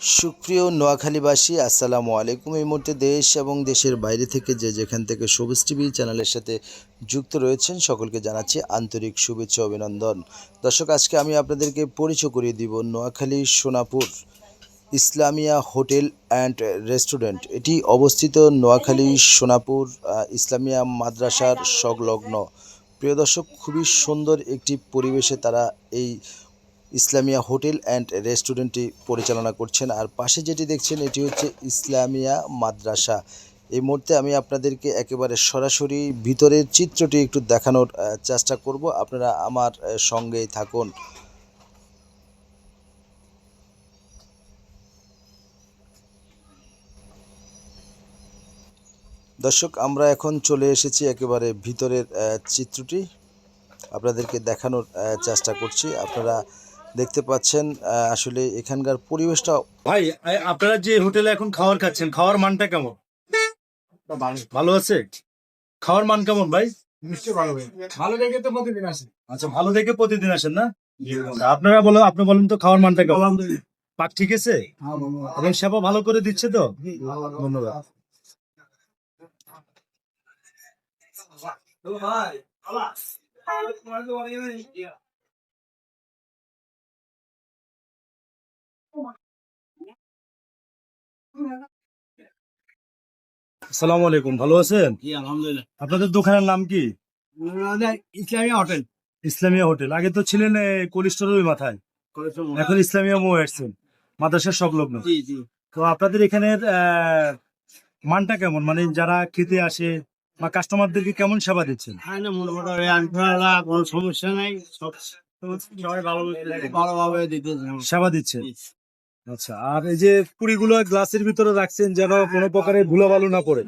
সুপ্রিয় নোয়াখালীবাসী, আসসালামু আলাইকুম। এই মুহূর্তে দেশ এবং দেশের বাইরে থেকে যেখান থেকে সবুজ টিভি চ্যানেলের সাথে যুক্ত রয়েছেন সকলকে জানাচ্ছি আন্তরিক শুভেচ্ছা অভিনন্দন। দর্শক, আজকে আমি আপনাদেরকে পরিচয় করিয়ে দিব Noakhali Sonapur Islamia hotel and restaurant. এটি অবস্থিত নোয়াখালী সোনাপুর ইসলামিয়া মাদ্রাসার সংলগ্ন। প্রিয় দর্শক, খুবই সুন্দর একটি পরিবেশে তারা এই ইসলামিয়া হোটেল অ্যান্ড রেস্টুরেন্টটি পরিচালনা করছেন। আর পাশে যেটি দেখছেন এটি হচ্ছে ইসলামিয়া মাদ্রাসা। এই মুহূর্তে আমি আপনাদেরকে একেবারে সরাসরি ভিতরের চিত্রটি একটু দেখানোর চেষ্টা করব। আপনারা আমার সঙ্গেই থাকুন। দর্শক, আমরা এখন চলে এসেছি একেবারে ভিতরের চিত্রটি আপনাদেরকে দেখানোর চেষ্টা করছি। আপনারা দেখতে পাচ্ছেন আসলে এখানকার পরিবেশটা। ভাই, আপনারা যে হোটেলে এখন খাবার খাচ্ছেন, খাওয়ার মানটা কেমন? ভালো আছে? খাওয়ার মান কেমন ভাই? নিশ্চয় ভালো ভাই। ভালো দেখে তো প্রতিদিন আসে। আচ্ছা, ভালো দেখে প্রতিদিন আসেন না? আপনি বলেন তো খাওয়ার মানটা কেমন? পাক ঠিক আছে এবং সেবা ভালো করে দিচ্ছে তো? ধন্যবাদ। আসসালামু আলাইকুম, ভালো আছেন? জি আলহামদুলিল্লাহ। আপনাদের দোকানের নাম কি? ইসলামিয়া হোটেল। ইসলামিয়া হোটেল। আগে তো ছিলেন কোলেস্টোরের মাথায়, এখন ইসলামিয়া মোড় আসছেন, মাদ্রাসার সংলগ্ন। জি জি। তো আপনাদের এখানের মানটা কেমন, মানে যারা খেতে আসে বা কাস্টমারদেরকে কেমন সেবা দিচ্ছেন? হ্যাঁ না, মোটামুটি আনফালা কোনো সমস্যা নাই, সব সবাই ভালোভাবে দিতে সেবা দিচ্ছেন? আচ্ছা, আর এই যে পুরিগুলো গ্লাসের ভিতরে রাখছেন যেন কোনো প্রকারের ধুলাবালু না পড়ে।